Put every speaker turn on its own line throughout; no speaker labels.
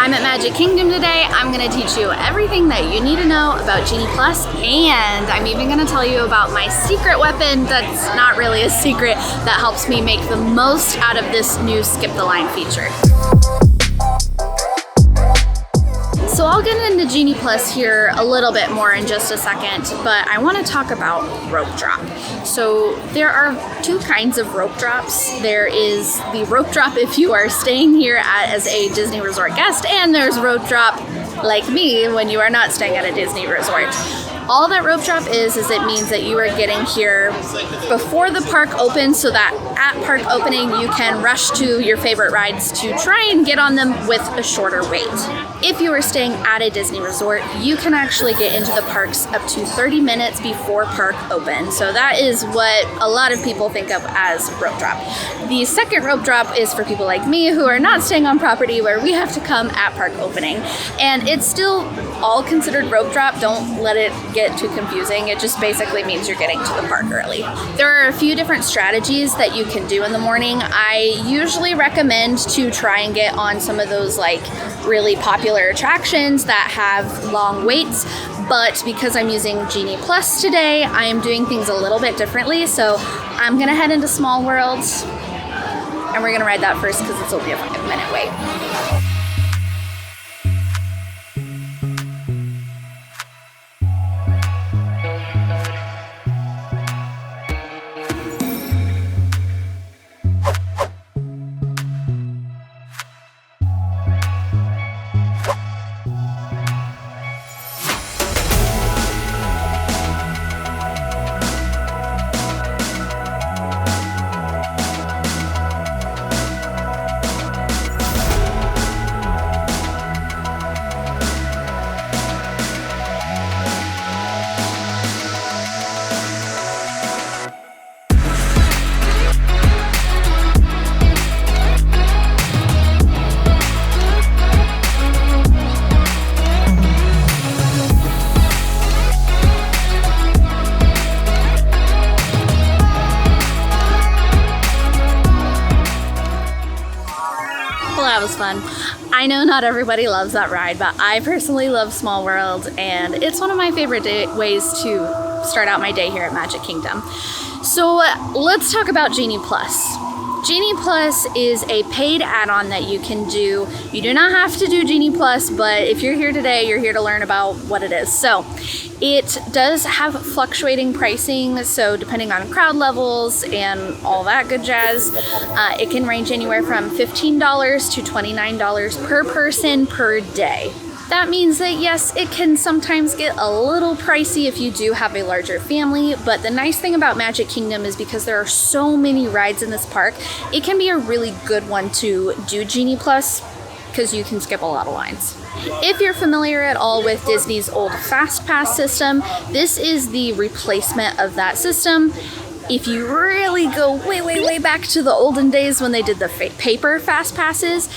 I'm at Magic Kingdom today. I'm going to teach you everything that you need to know about Genie Plus, and I'm even going to tell you about my secret weapon that's not really a secret that helps me make the most out of this new Skip the Line feature. So I'll get into Genie Plus here a little bit more in just a second, but I want to talk about rope drop. So there are two kinds of rope drops. There is the rope drop if you are staying here as a Disney Resort guest, and there's rope drop like me when you are not staying at a Disney Resort. All that rope drop is it means that you are getting here before the park opens so that at park opening you can rush to your favorite rides to try and get on them with a shorter wait. If you are staying at a Disney Resort, you can actually get into the parks up to 30 minutes before park open. So that is what a lot of people think of as rope drop. The second rope drop is for people like me who are not staying on property where we have to come at park opening. And it's still all considered rope drop. Don't let it get too confusing. It just basically means you're getting to the park early. There are a few different strategies that you can do in the morning. I usually recommend to try and get on some of those like really popular attractions that have long waits, but because I'm using Genie Plus today, I am doing things a little bit differently. So I'm gonna head into Small World and we're gonna ride that first because it's only a 5-minute wait. That was fun. I know not everybody loves that ride, but I personally love Small World, and it's one of my favorite ways to start out my day here at Magic Kingdom. So let's talk about Genie Plus. Genie Plus is a paid add-on that you can do. You do not have to do Genie Plus, but if you're here today, you're here to learn about what it is. So it does have fluctuating pricing, so depending on crowd levels and all that good jazz, it can range anywhere from $15 to $29 per person per day. That means that yes, it can sometimes get a little pricey if you do have a larger family, but the nice thing about Magic Kingdom is because there are so many rides in this park, it can be a really good one to do Genie Plus because you can skip a lot of lines. If you're familiar at all with Disney's old Fast Pass system, this is the replacement of that system. If you really go way back to the olden days when they did the paper Fast Passes,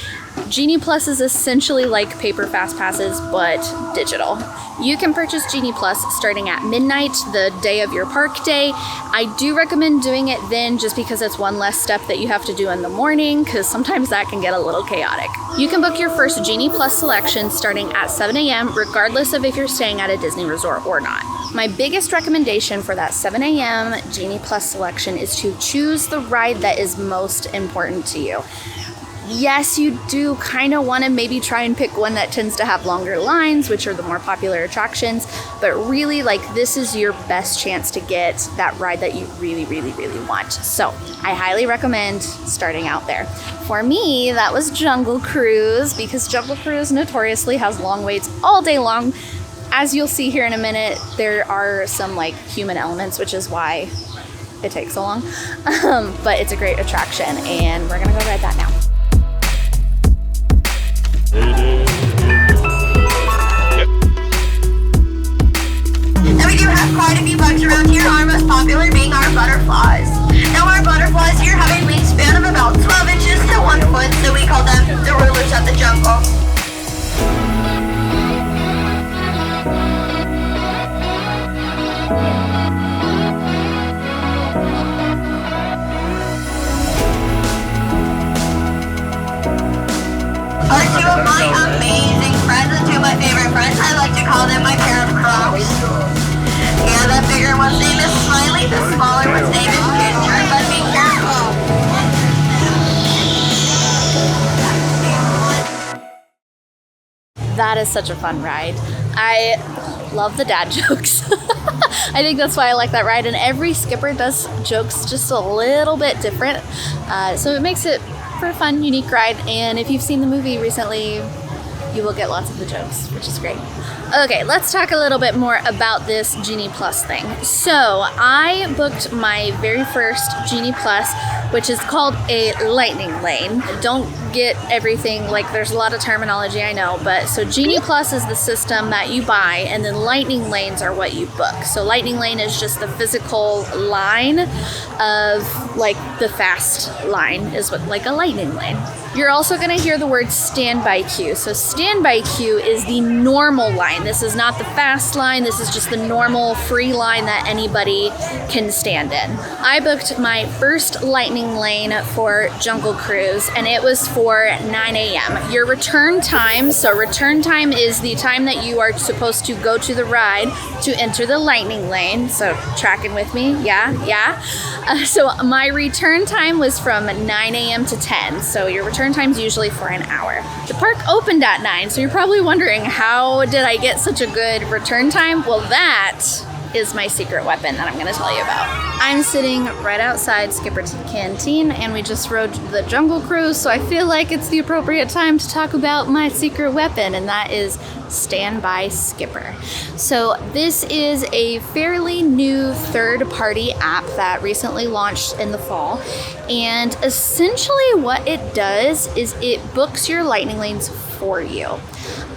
Genie Plus is essentially like paper Fast Passes, but digital. You can purchase Genie Plus starting at midnight, the day of your park day. I do recommend doing it then just because it's one less step that you have to do in the morning, because sometimes that can get a little chaotic. You can book your first Genie Plus selection starting at 7 a.m. regardless of if you're staying at a Disney resort or not. My biggest recommendation for that 7 a.m. Genie Plus selection is to choose the ride that is most important to you. Yes, you do kind of want to maybe try and pick one that tends to have longer lines, which are the more popular attractions, but really, like, this is your best chance to get that ride that you really want. So I highly recommend starting out there. For me, that was Jungle Cruise, because Jungle Cruise notoriously has long waits all day long. As you'll see here in a minute, there are some like human elements, which is why it takes so long, but it's a great attraction, and we're gonna go ride that now.
And we do have quite a few bugs around here, our most popular being our butterflies. Now our butterflies here have a wingspan of about 12 inches to 1 foot, so we call them the rulers of the jungle.
That is such a fun ride. I love the dad jokes. I think that's why I like that ride, and every skipper does jokes just a little bit different. So it makes it for a fun, unique ride, and if you've seen the movie recently, you will get lots of the jokes, which is great. Okay, let's talk a little bit more about this Genie Plus thing. So I booked my very first Genie Plus, which is called a Lightning Lane. Don't get everything, like there's a lot of terminology, I know, but so Genie Plus is the system that you buy, and then Lightning Lanes are what you book. So Lightning Lane is just the physical line of like the fast line is what like a Lightning Lane. You're also going to hear the word standby queue. So standby queue is the normal line. This is not the fast line. This is just the normal free line that anybody can stand in. I booked my first Lightning Lane for Jungle Cruise, and it was for 9 a.m. Your return time, so return time is the time that you are supposed to go to the ride to enter the Lightning Lane. So tracking with me? Yeah. So my return time was from 9 a.m. to 10. So your return time's usually for an hour. The park opened at 9, so you're probably wondering, how did I get such a good return time? Well, that is my secret weapon that I'm going to tell you about. I'm sitting right outside Skipper's Canteen, and we just rode the Jungle Cruise, so I feel like it's the appropriate time to talk about my secret weapon, and that is Standby Skipper. So this is a fairly new third-party app that recently launched in the fall, and essentially what it does is it books your Lightning Lanes for you.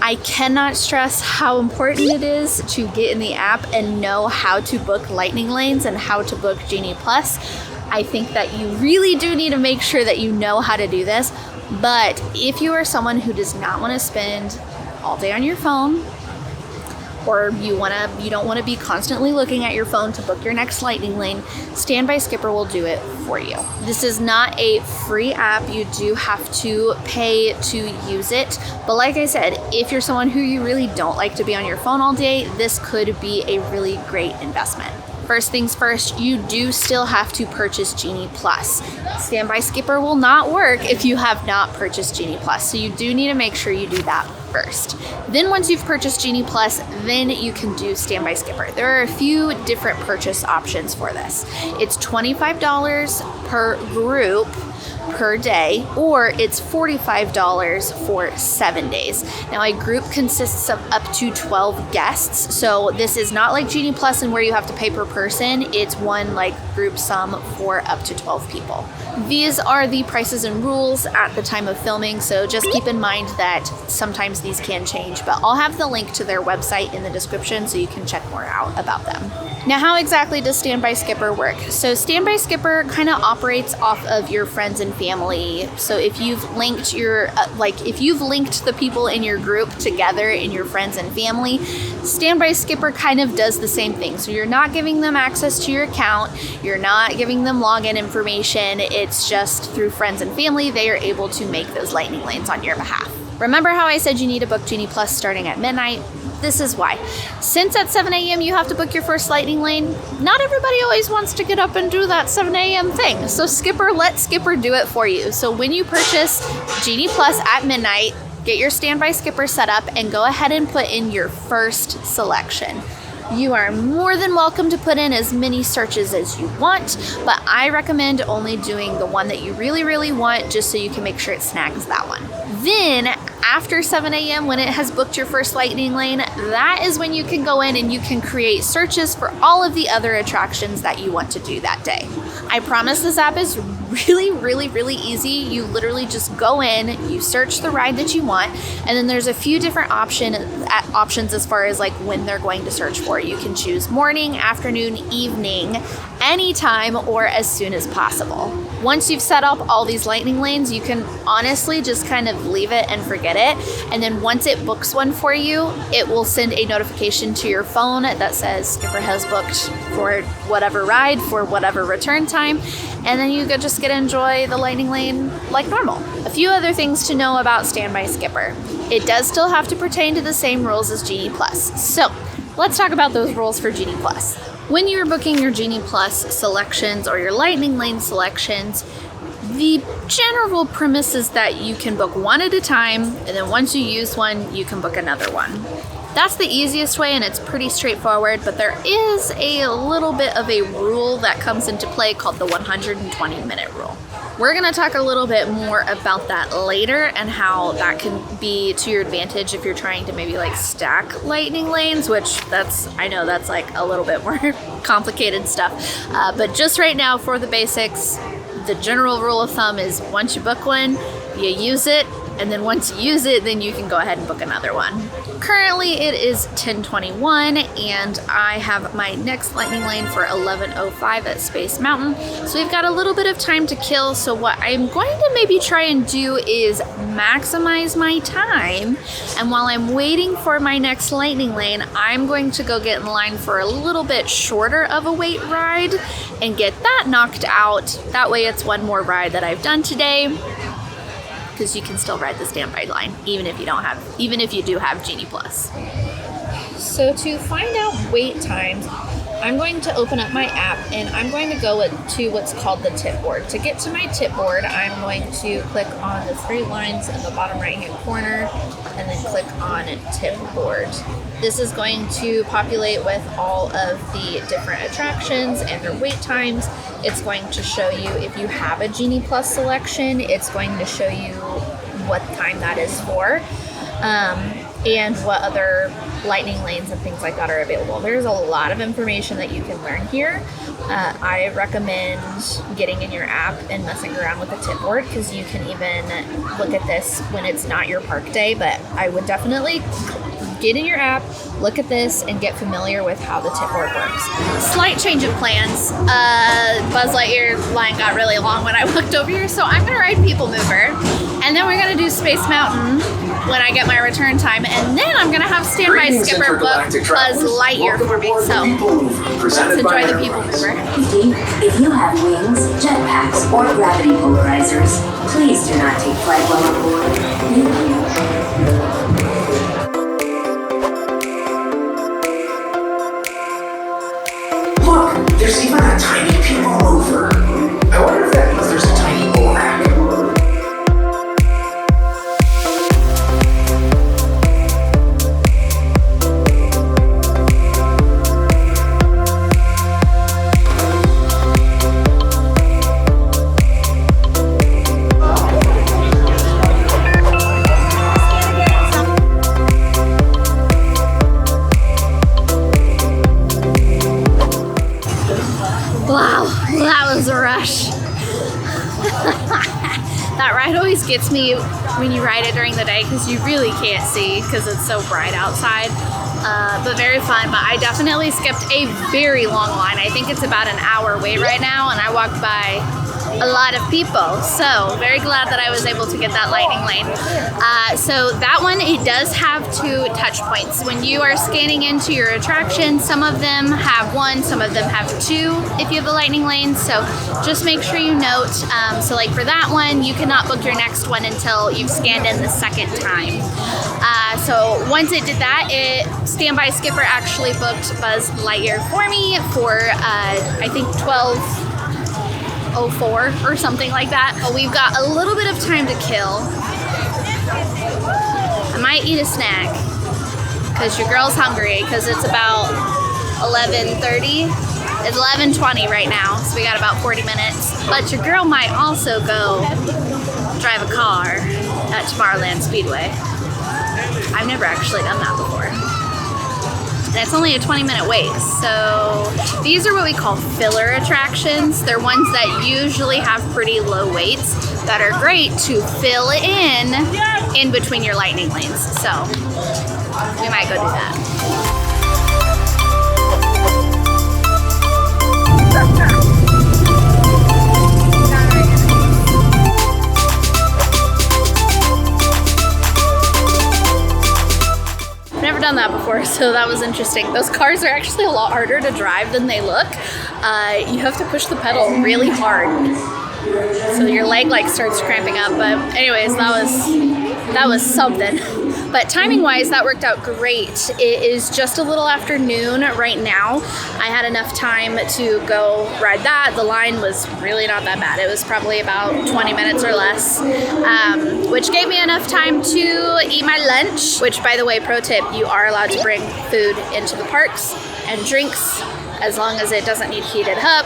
I cannot stress how important it is to get in the app and know how to book Lightning Lanes and how to book Genie Plus. I think that you really do need to make sure that you know how to do this, but if you are someone who does not want to spend all day on your phone, or you don't want to be constantly looking at your phone to book your next Lightning Lane, Standby Skipper will do it for you. This is not a free app. You do have to pay to use it. But like I said, if you're someone who you really don't like to be on your phone all day, this could be a really great investment. First things first, you do still have to purchase Genie Plus. Standby Skipper will not work if you have not purchased Genie Plus, so you do need to make sure you do that first. Then once you've purchased Genie Plus, then you can do Standby Skipper. There are a few different purchase options for this. It's $25 per group per day, or it's $45 for 7 days. Now a group consists of up to 12 guests, so this is not like Genie Plus and where you have to pay per person. It's one like group sum for up to 12 people. These are the prices and rules at the time of filming, so just keep in mind that sometimes these can change, but I'll have the link to their website in the description so you can check more out about them. Now, how exactly does Standby Skipper work? So Standby Skipper kind of operates off of your friends and family. So if you've linked your, if you've linked the people in your group together in your friends and family, Standby Skipper kind of does the same thing. So you're not giving them access to your account, you're not giving them login information, it's just through friends and family, they are able to make those Lightning Lanes on your behalf. Remember how I said you need to book Genie Plus starting at midnight? This is why. Since at 7 a.m. you have to book your first Lightning Lane, not everybody always wants to get up and do that 7 a.m. thing. So let Skipper do it for you. So when you purchase Genie Plus at midnight, get your Standby Skipper set up and go ahead and put in your first selection. You are more than welcome to put in as many searches as you want, but I recommend only doing the one that you really, really want, just so you can make sure it snags that one. Then, after 7 a.m. when it has booked your first Lightning Lane, that is when you can go in and you can create searches for all of the other attractions that you want to do that day. I promise this app is really, really, really easy. You literally just go in, you search the ride that you want, and then there's a few different options as far as like when they're going to search for. You can choose morning, afternoon, evening, anytime, or as soon as possible. Once you've set up all these Lightning Lanes, you can honestly just kind of leave it and forget it. And then once it books one for you, it will send a notification to your phone that says Skipper has booked for whatever ride, for whatever return time. And then you could just get to enjoy the Lightning Lane like normal. A few other things to know about Standby Skipper. It does still have to pertain to the same rules as Genie Plus. So let's talk about those rules for Genie Plus. When you're booking your Genie Plus selections or your Lightning Lane selections, The general premise is that you can book one at a time, and then once you use one, you can book another one. That's the easiest way, and it's pretty straightforward, but there is a little bit of a rule that comes into play called the 120-minute rule. We're gonna talk a little bit more about that later and how that can be to your advantage if you're trying to maybe like stack lightning lanes, which I know that's like a little bit more complicated stuff. But just right now for the basics, the general rule of thumb is once you book one, you use it, and then once you use it, then you can go ahead and book another one. Currently it is 10:21 and I have my next lightning lane for 11:05 at Space Mountain. So we've got a little bit of time to kill. So what I'm going to maybe try and do is maximize my time. And while I'm waiting for my next lightning lane, I'm going to go get in line for a little bit shorter of a wait ride and get that knocked out. That way it's one more ride that I've done today, because you can still ride the standby line even if you do have Genie Plus. So to find out wait times, I'm going to open up my app and I'm going to go to what's called the tip board. To get to my tip board, I'm going to click on the three lines in the bottom right hand corner and then click on tip board. This is going to populate with all of the different attractions and their wait times. It's going to show you if you have a Genie Plus selection, it's going to show you what time that is for, and what other lightning lanes and things like that are available. There's a lot of information that you can learn here. I recommend getting in your app and messing around with the tip board, because you can even look at this when it's not your park day, but I would definitely get in your app, look at this, and get familiar with how the tip board works. Slight change of plans. Buzz Lightyear line got really long when I looked over here, so I'm gonna ride Peoplemover, and then we're gonna do Space Mountain when I get my return time, and then I'm gonna have standby skipper book Buzz Lightyear for me, so let's enjoy the Peoplemover.
If you have wings, jetpacks, or gravity polarizers, please do not take flight while aboard. Thank you.
Look, there's even a tiny Peoplemover. I wonder if that means there's a tiny Olac.
Wow, that was a rush. That ride always gets me when you ride it during the day, because you really can't see because it's so bright outside. But very fun. But I definitely skipped a very long line. I think it's about an hour wait right now, and I walked by a lot of people. So very glad that I was able to get that lightning lane. So that one, it does have 2 touch points. When you are scanning into your attraction, some of them have 1, some of them have 2 if you have the lightning lane. So just make sure you note. So like for that one, you cannot book your next one until you've scanned in the second time. So once it did that, Standby Skipper actually booked Buzz Lightyear for me for I think 12:04 or something like that. We've got a little bit of time to kill. I might eat a snack because your girl's hungry, because it's about 11:30. It's 11:20 right now, so we got about 40 minutes. But your girl might also go drive a car at Tomorrowland Speedway. I've never actually done that before. And it's only a 20-minute wait. So these are what we call filler attractions. They're ones that usually have pretty low waits that are great to fill in between your lightning lanes. So we might go do that. Never done that before, so that was interesting. Those cars are actually a lot harder to drive than they look. You have to push the pedal really hard, so your leg like starts cramping up. But anyways, that was something. But timing wise, that worked out great. It is just a little after noon right now. I had enough time to go ride that. The line was really not that bad. It was probably about 20 minutes or less, which gave me enough time to eat my lunch, which, by the way, pro tip, you are allowed to bring food into the parks and drinks as long as it doesn't need heated up.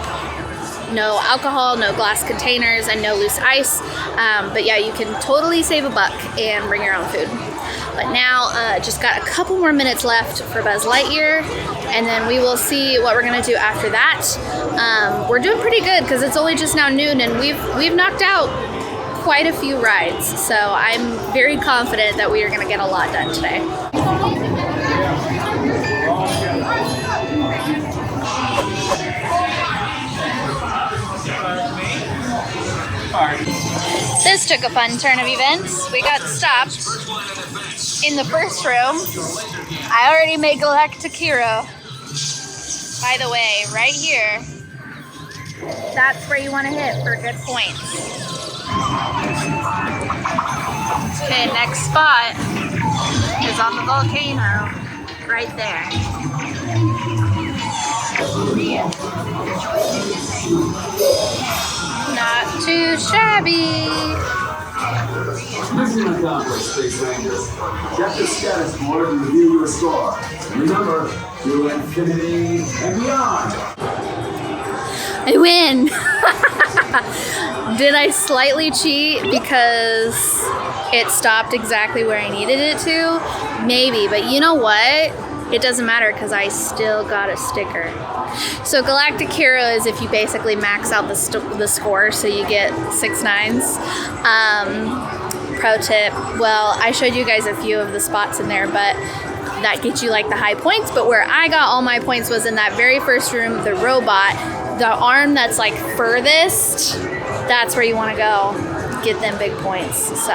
No alcohol, no glass containers, and no loose ice. But yeah, you can totally save a buck and bring your own food. But now, just got a couple more minutes left for Buzz Lightyear, and then we will see what we're gonna do after that. We're doing pretty good because it's only just now noon, and we've knocked out quite a few rides. So I'm very confident that we are gonna get a lot done today. This took a fun turn of events. We got stopped in the first room. I already made Galactic hero. By the way, right here, that's where you want to hit for good points. Okay, next spot is on the volcano, right there. Not too shabby.
Mission accomplished, Space Rangers. Check the status board and review your score. Remember, to infinity and beyond.
I win! Did I slightly cheat because it stopped exactly where I needed it to? Maybe, but you know what? It doesn't matter because I still got a sticker. So Galactic Hero is if you basically max out the score, so you get 6 9s. Pro tip, well, I showed you guys a few of the spots in there, but that gets you like the high points. But where I got all my points was in that very first room, the robot, the arm that's like furthest, that's where you want to go, get them big points. So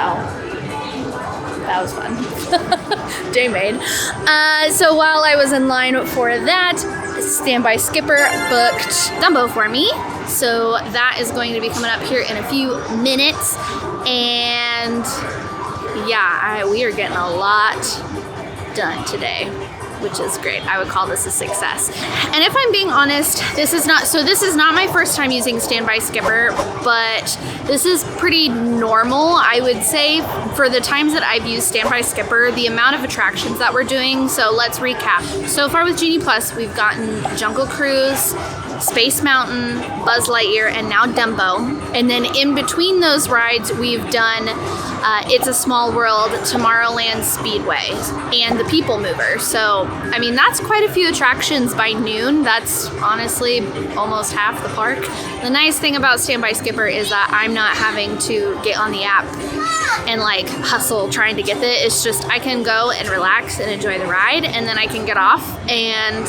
that was fun. Day made. So while I was in line for that, Standby Skipper booked Dumbo for me. So that is going to be coming up here in a few minutes. And yeah, we are getting a lot done today, which is great. I would call this a success. And if I'm being honest, this is not my first time using Standby Skipper, but this is pretty normal, I would say, for the times that I've used Standby Skipper, the amount of attractions that we're doing. So let's recap. So far with Genie Plus, we've gotten Jungle Cruise, Space Mountain, Buzz Lightyear, and now Dumbo. And then in between those rides, we've done It's a Small World, Tomorrowland Speedway, and the Peoplemover. So, I mean, that's quite a few attractions by noon. That's honestly almost half the park. The nice thing about Standby Skipper is that I'm not having to get on the app and like hustle trying to get it. It's just I can go and relax and enjoy the ride, and then I can get off and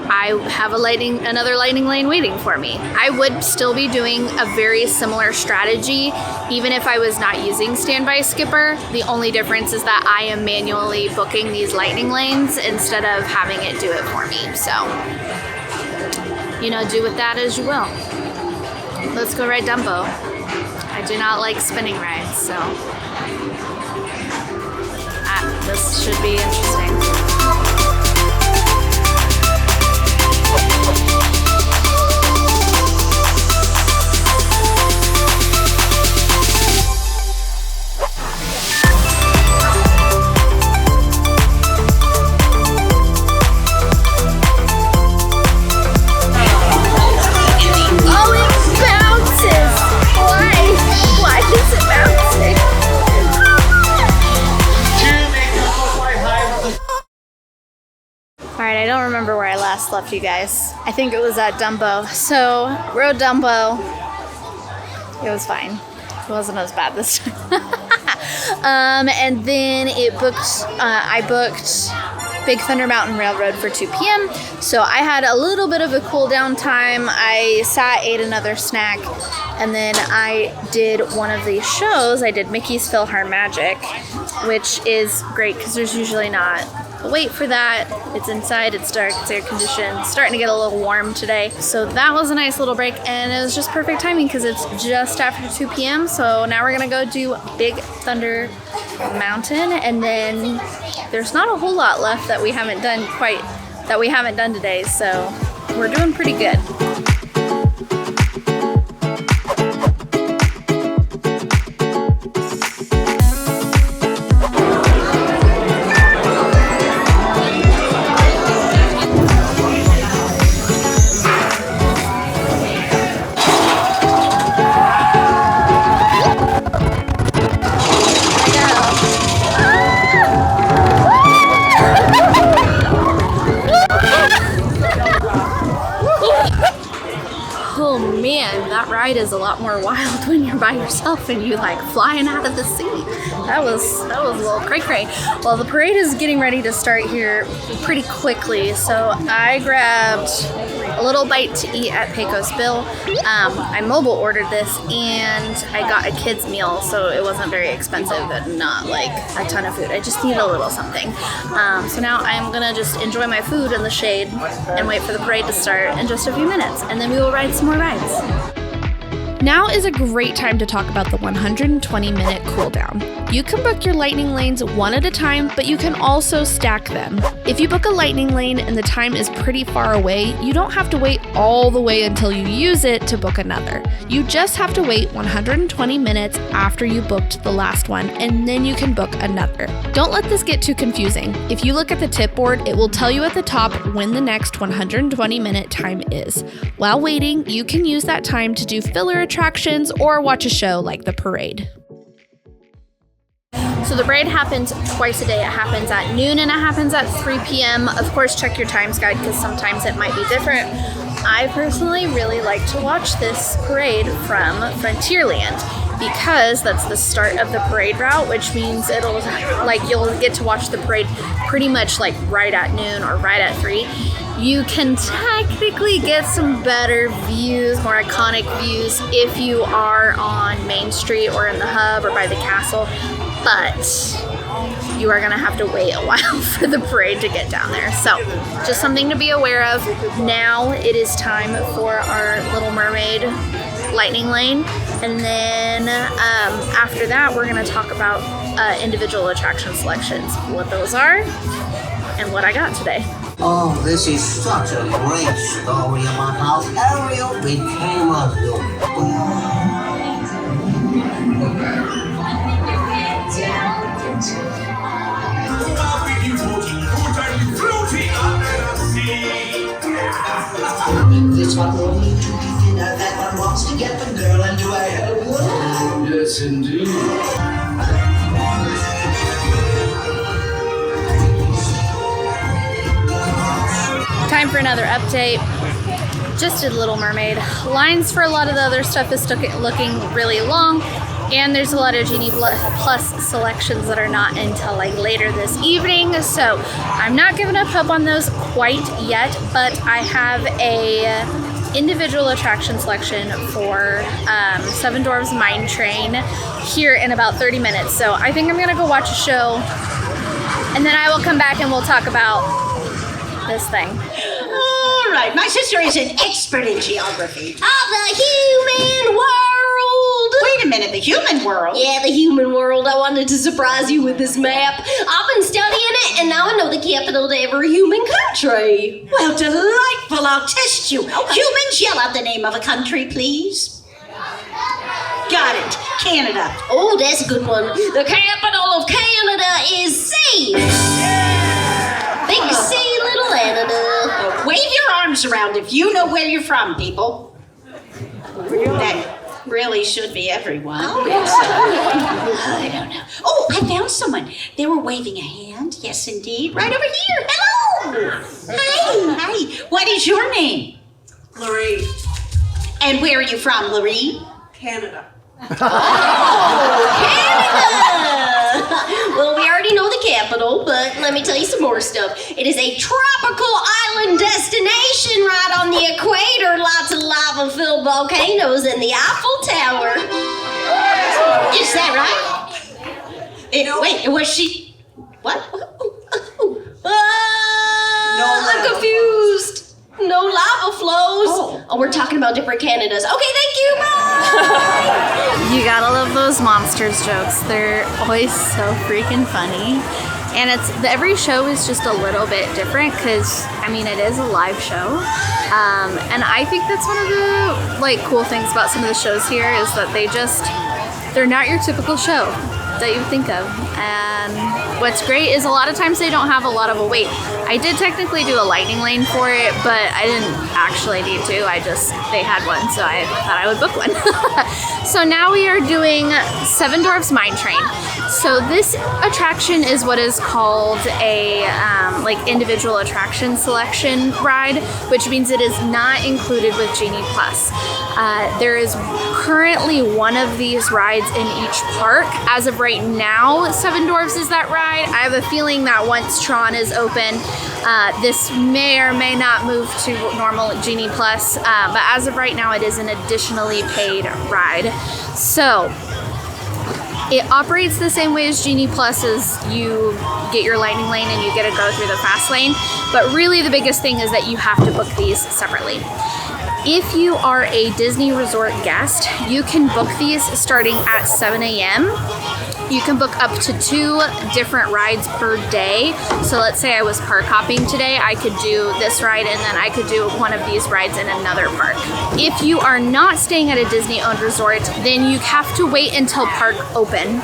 I have another lightning lane waiting for me. I would still be doing a very similar strategy even if I was not using Standby Skipper. The only difference is that I am manually booking these lightning lanes instead of having it do it for me. So, you know, do with that as you will. Let's go ride Dumbo. I do not like spinning rides, so this should be interesting. Alright, I don't remember where I last left you guys. I think it was at Dumbo. So, rode Dumbo. It was fine. It wasn't as bad this time. And then I booked Big Thunder Mountain Railroad for 2 p.m. So I had a little bit of a cool down time. I ate another snack, and then I did one of these shows. I did Mickey's PhilharMagic, which is great because there's usually not a wait for that. It's inside, it's dark, it's air conditioned, it's starting to get a little warm today. So that was a nice little break, and it was just perfect timing because it's just after 2 p.m. So now we're gonna go do Big Thunder Mountain, and then there's not a whole lot left that we haven't done today, so we're doing pretty good. Oh man, that ride is a lot more wild when you're by yourself and you like flying out of the seat. That was a little cray-cray. Well, the parade is getting ready to start here pretty quickly, so I grabbed a little bite to eat at Pecos Bill. I mobile ordered this and I got a kid's meal, so it wasn't very expensive and not like a ton of food. I just need a little something. So now I'm gonna just enjoy my food in the shade and wait for the parade to start in just a few minutes, and then we will ride some more rides. Now is a great time to talk about the 120-minute cooldown. You can book your Lightning Lanes one at a time, but you can also stack them. If you book a Lightning Lane and the time is pretty far away, you don't have to wait all the way until you use it to book another. You just have to wait 120 minutes after you booked the last one, and then you can book another. Don't let this get too confusing. If you look at the tip board, it will tell you at the top when the next 120-minute time is. While waiting, you can use that time to do filler attractions or watch a show like the parade. So the parade happens twice a day. It happens at noon and it happens at 3 p.m. Of course, check your times guide because sometimes it might be different. I personally really like to watch this parade from Frontierland because that's the start of the parade route, which means you'll get to watch the parade pretty much like right at noon or right at 3. You can technically get some better views, more iconic views if you are on Main Street or in the hub or by the castle, but you are gonna have to wait a while for the parade to get down there. So just something to be aware of. Now it is time for our Little Mermaid Lightning Lane, and then after that we're gonna talk about individual attraction selections, what those are and what I got today.
Oh, this is such a great story about how Ariel became a unicorn. This one will need to be thinner. That one wants to get the girl, and do I help you?
Yes, indeed.
Time for another update. Just did Little Mermaid. Lines for a lot of the other stuff is looking really long, and there's a lot of Genie Plus selections that are not until like later this evening, so I'm not giving up hope on those quite yet, but I have a individual attraction selection for Seven Dwarfs Mine Train here in about 30 minutes, so I think I'm gonna go watch a show, and then I will come back and we'll talk about this thing.
All right, my sister is an expert in geography.
Of the human world!
Wait a minute, the human world?
Yeah, the human world. I wanted to surprise you with this map. I've been studying it, and now I know the capital to every human country.
Well, delightful. I'll test you. Humans, yell out the name of a country, please. Got it. Canada.
Oh, that's a good one. The capital of Canada is C. Big C, little Canada.
Wave your arms around if you know where you're from, people. That really should be everyone.
Oh, yes.
I don't know. Oh, I found someone. They were waving a hand. Yes, indeed. Right over here. Hello. Hi. What is your name?
Lorraine.
And where are you from, Lorraine?
Canada.
Oh, Canada! Well, we already know the capital, but let me tell you some more stuff. It is a tropical island destination right on the equator. Lots of lava-filled volcanoes and the Eiffel Tower.
Is that right?
Wait, was she? What?
No
I'm
lava
confused. No lava flows. Oh, we're talking about different Canadas. Okay, thank you. Bye.
You gotta love those monsters jokes. They're always so freaking funny. And every show is just a little bit different because, I mean, it is a live show. And I think that's one of the like cool things about some of the shows here is that they're not your typical show that you think of. And what's great is a lot of times they don't have a lot of a wait. I did technically do a lightning lane for it, but I didn't actually need to. They had one, so I thought I would book one. So now we are doing Seven Dwarfs Mine Train. So this attraction is what is called a like individual attraction selection ride, which means it is not included with Genie Plus. There is currently one of these rides in each park. As of right now, Seven Dwarfs is that ride. I have a feeling that once Tron is open, this may or may not move to normal Genie Plus, but as of right now, it is an additionally paid ride. So it operates the same way as Genie Plus is you get your lightning lane and you get to go through the fast lane, but really the biggest thing is that you have to book these separately. If you are a Disney Resort guest, you can book these starting at 7 a.m. You can book up to 2 different rides per day. So let's say I was park hopping today, I could do this ride and then I could do one of these rides in another park. If you are not staying at a Disney-owned resort, then you have to wait until park open.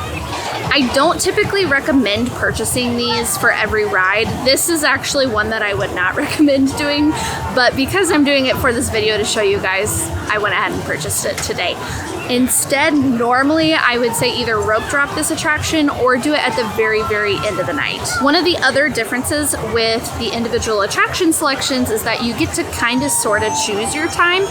I don't typically recommend purchasing these for every ride. This is actually one that I would not recommend doing, but because I'm doing it for this video to show you guys, I went ahead and purchased it today. Instead, normally I would say either rope drop this attraction or do it at the very, very end of the night. One of the other differences with the individual attraction selections is that you get to kind of sort of choose your time.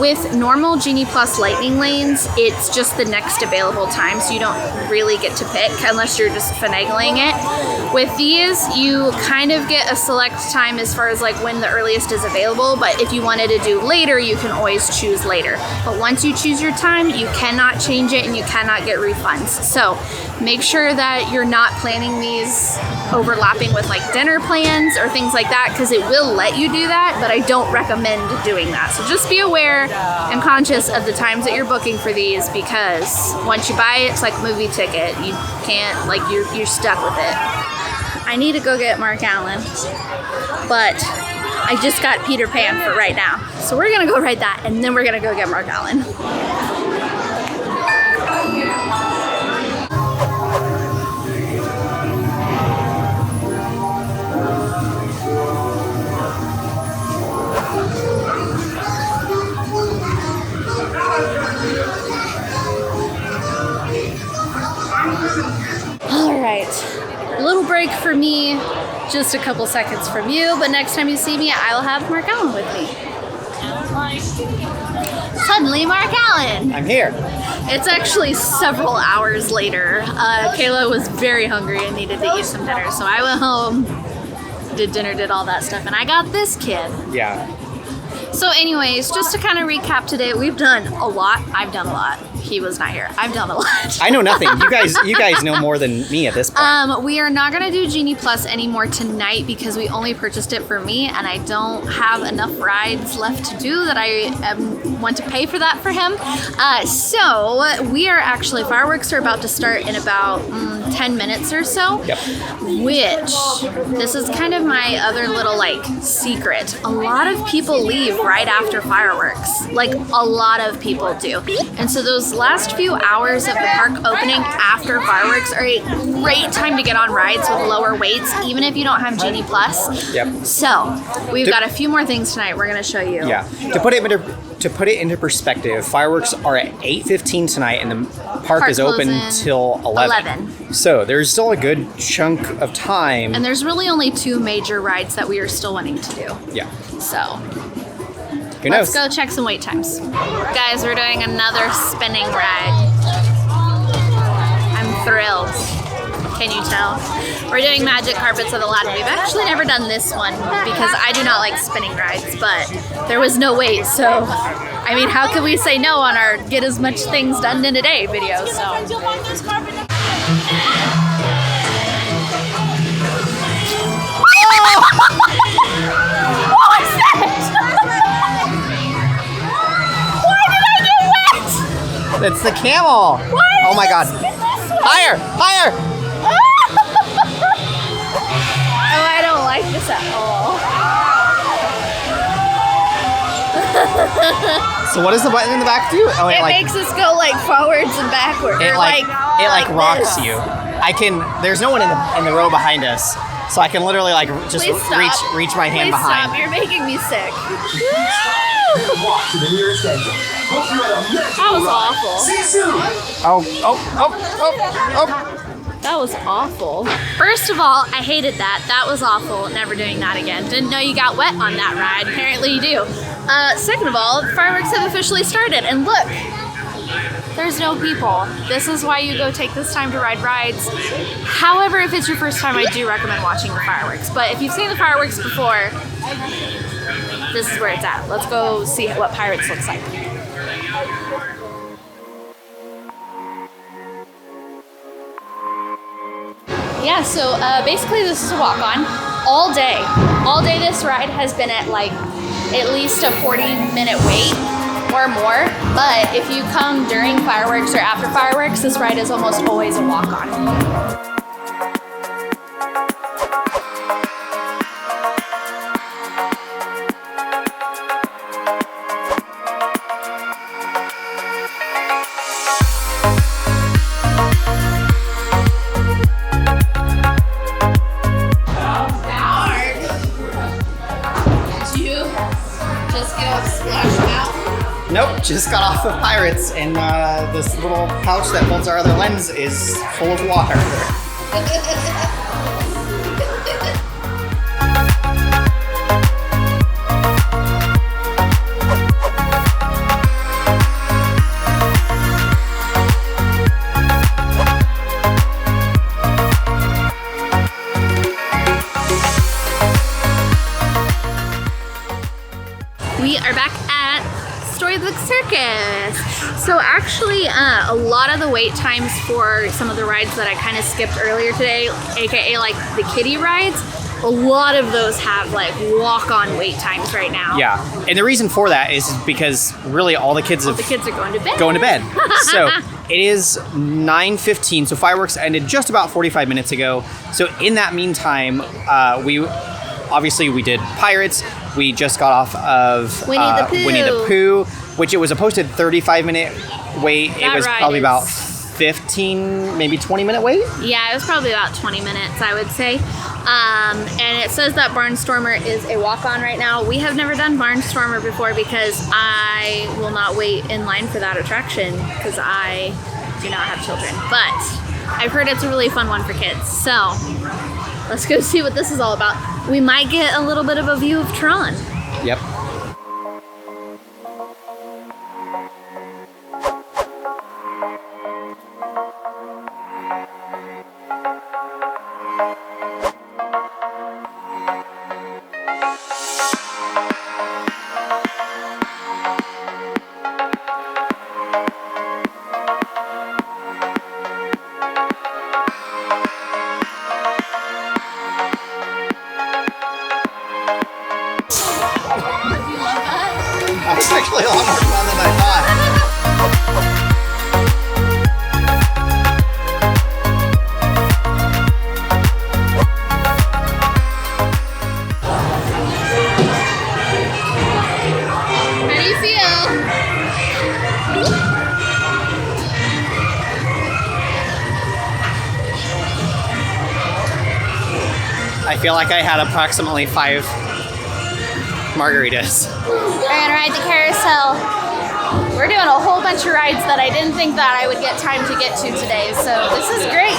With normal Genie Plus Lightning Lanes, it's just the next available time, so you don't really get to pick unless you're just finagling it. With these, you kind of get a select time as far as like when the earliest is available, but if you wanted to do later, you can always choose later. But once you choose your time, you cannot change it and you cannot get refunds. So make sure that you're not planning these overlapping with like dinner plans or things like that, because it will let you do that, but I don't recommend doing that. So just be aware and conscious of the times that you're booking for these, because once you buy it, it's like a movie ticket. You can't, like, you're stuck with it. I need to go get Mark Allen, but I just got Peter Pan for right now. So we're gonna go ride that and then we're gonna go get Mark Allen. All right, a little break for me, just a couple seconds from you, but next time you see me, I will have Mark Allen with me. Suddenly, Mark Allen!
I'm here.
It's actually several hours later. Kayla was very hungry and needed to eat some dinner, so I went home, did dinner, did all that stuff, and I got this kid.
Yeah.
So anyways, just to kind of recap today, we've done a lot. I've done a lot. He was not here. I've done a lot.
I know nothing. You guys know more than me at this point.
We are not going to do Genie Plus anymore tonight because we only purchased it for me and I don't have enough rides left to do that I want to pay for that for him. So we are actually, fireworks are about to start in about 10 minutes or so.
Yep.
Which, this is kind of my other little like secret. A lot of people leave right after fireworks. Like a lot of people do. And so those last few hours of the park opening after fireworks are a great time to get on rides with lower waits, even if you don't have Genie Plus.
Yep.
So we've got a few more things tonight we're going to show you.
Yeah. To put it into perspective, fireworks are at 8:15 tonight, and the park is open till 11. So there's still a good chunk of time.
And there's really only 2 major rides that we are still wanting to do.
Yeah.
So
who knows?
let's go check some wait times. Guys, we're doing another spinning ride. I'm thrilled. Can you tell? We're doing Magic Carpets of Aladdin. We've actually never done this one because I do not like spinning rides, but there was no wait, so I mean, how could we say no on our get as much things done in a day video? So
the camel.
What?
Oh my god. Higher! Higher!
Oh, I don't like this at all.
So what does the button in the back do? Oh,
It makes us go like forwards and backwards.
it
or
like rocks
this.
you. There's no one in the row behind us, so I can literally like just
Please stop.
reach my hand
Please
behind.
stop. You're making me sick.
Walk to the nearest exit. Hope you're at a magical
That was
ride.
awful.
See you soon.
Oh.
That was awful. First of all, I hated that. That was awful. Never doing that again. Didn't know you got wet on that ride. Apparently you do. Second of all, fireworks have officially started. And look, there's no people. This is why you go take this time to ride rides. However, if it's your first time, I do recommend watching the fireworks. But if you've seen the fireworks before, this is where it's at. Let's go see what Pirates looks like. Yeah, so basically this is a walk-on all day. All day this ride has been at like at least a 40-minute wait or more. But if you come during fireworks or after fireworks, this ride is almost always a walk-on.
Nope, just got off of Pirates, and this little pouch that holds our other lens is full of water.
We are back at Storybook Circus. So actually, a lot of the wait times for some of the rides that I kind of skipped earlier today, aka like the kiddie rides, a lot of those have like walk-on wait times right now.
Yeah, and the reason for that is because really all the kids
The kids are going to bed.
going to bed. So it is 9:15. So fireworks ended just about 45 minutes ago. So in that meantime, we did Pirates. We just got off of Winnie the Pooh, which it was a posted 35-minute wait. It was probably about 15, maybe 20-minute wait.
Yeah, it was probably about 20 minutes, I would say. And it says that Barnstormer is a walk-on right now. We have never done Barnstormer before because I will not wait in line for that attraction because I do not have children. But I've heard it's a really fun one for kids. So let's go see what this is all about. We might get a little bit of a view of Tron.
Yep. It's actually a lot more fun than I thought.
How do you feel?
I feel like I had approximately 5 margaritas.
We're gonna ride the carousel. We're doing a whole bunch of rides that I didn't think that I would get time to get to today, so this is great.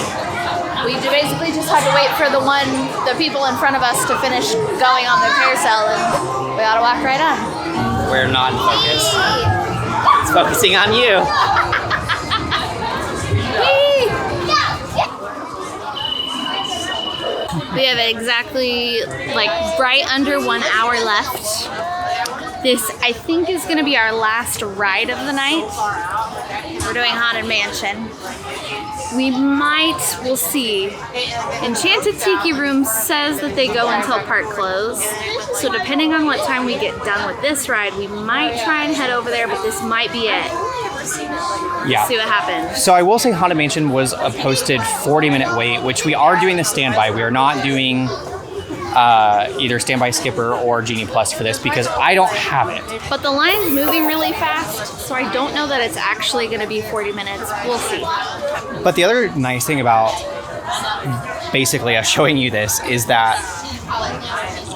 We basically just had to wait for the people in front of us to finish going on the carousel, and we gotta walk right on.
We're not in focus. It's focusing on you.
We have exactly like right under 1 hour left. This, I think, is going to be our last ride of the night. We're doing Haunted Mansion. We'll see. Enchanted Tiki Room says that they go until park close. So depending on what time we get done with this ride, we might try and head over there, but this might be it.
Yeah.
See what happens.
So I will say Haunted Mansion was a posted 40-minute wait, which we are doing the standby. We are not doing either standby skipper or Genie Plus for this because I don't have it.
But the line's moving really fast, so I don't know that it's actually going to be 40 minutes. We'll see.
But the other nice thing about basically us showing you this is that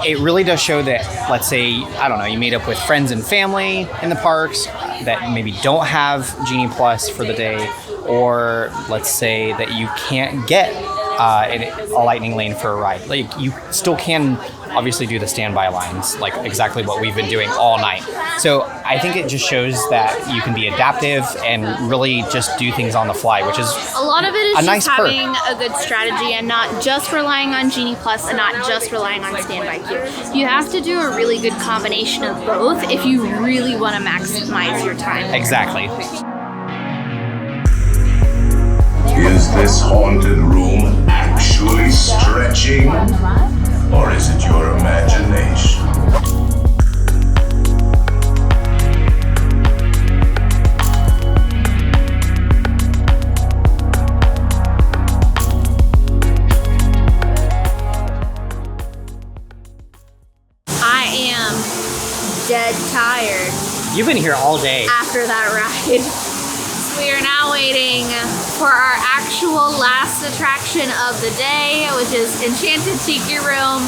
it really does show that, let's say, I don't know, you meet up with friends and family in the parks that maybe don't have Genie Plus for the day, or let's say that you can't get a Lightning Lane for a ride. Like, you still can obviously do the standby lines, like exactly what we've been doing all night. So I think it just shows that you can be adaptive and really just do things on the fly, which is
a lot of it is
a
just
nice perk.
having a good strategy and not just relying on Genie Plus and not just relying on standby queue. You have to do a really good combination of both if you really want to maximize your time.
Exactly.
Is this haunted room actually stretching? Or is it your imagination?
I am dead tired
You've been here all day.
after that ride. So we are now waiting for our actual last attraction of the day, which is Enchanted Tiki Room.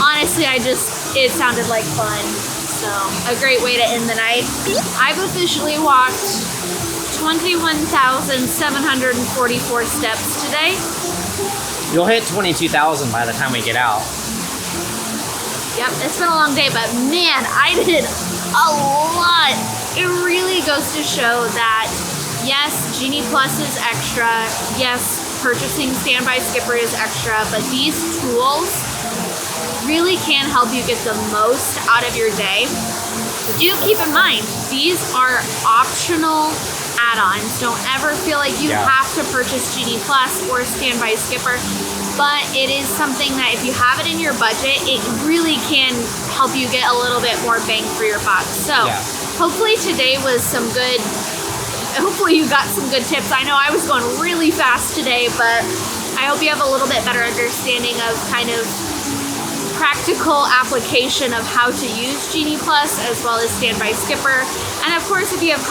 Honestly, it sounded like fun. So a great way to end the night. I've officially walked 21,744 steps today.
You'll hit 22,000 by the time we get out.
Yep, it's been a long day, but man, I did a lot. It really goes to show that, yes, Genie Plus is extra. Yes, purchasing Standby Skipper is extra, but these tools really can help you get the most out of your day. Do keep in mind, these are optional add-ons. Don't ever feel like you have to purchase Genie Plus or Standby Skipper. But it is something that if you have it in your budget, it really can help you get a little bit more bang for your buck. So hopefully today was hopefully you got some good tips. I know I was going really fast today, but I hope you have a little bit better understanding of kind of practical application of how to use Genie Plus as well as Standby Skipper. And of course, if you have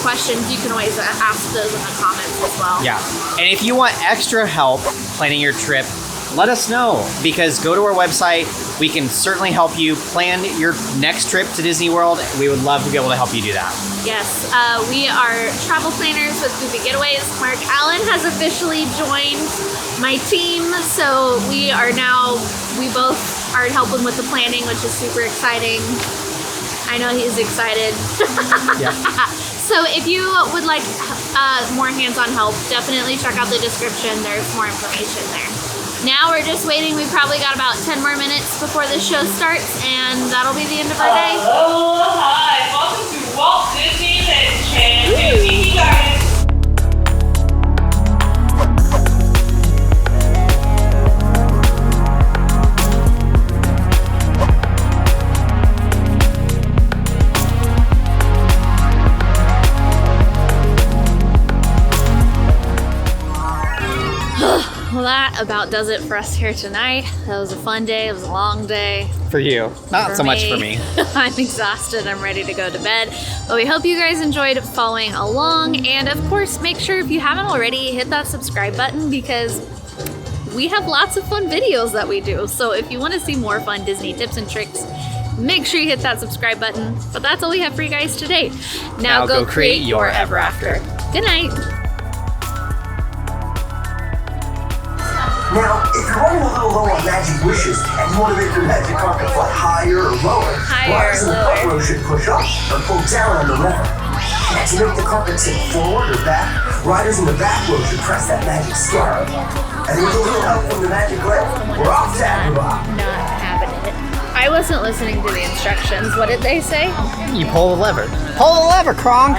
questions, you can always ask those in the comments as well.
Yeah, and if you want extra help planning your trip, let us know, because go to our website. We can certainly help you plan your next trip to Disney World. We would love to be able to help you do that.
Yes, we are travel planners with Goofy Getaways. Mark Allen has officially joined my team, so we both are helping with the planning, which is super exciting. I know he's excited. So if you would like more hands-on help, definitely check out the description. There's more information there. Now we're just waiting. We probably got about 10 more minutes before the show starts, and that'll be the end of our day.
Hello, hi, welcome to Walt Disney Enchanted Tiki Garden.
Well, that about does it for us here tonight. That was a fun day. It was a long day.
For you, not so much for me.
I'm exhausted. I'm ready to go to bed. But we hope you guys enjoyed following along. And of course, make sure if you haven't already, hit that subscribe button, because we have lots of fun videos that we do. So if you want to see more fun Disney tips and tricks, make sure you hit that subscribe button. But that's all we have for you guys today. Now go create your ever after. Good night.
Now, if you're running a little low on magic wishes and you want to make your magic carpet fly higher or lower, riders in the front row should push up or pull down on the lever. And to make the carpet tip forward or back, riders in the back row should press that magic star. And with a little help from the magic leg, we're off to Agrabah.
Not having it. I wasn't listening to the instructions. What did they say?
You pull the lever. Pull the lever, Kronk!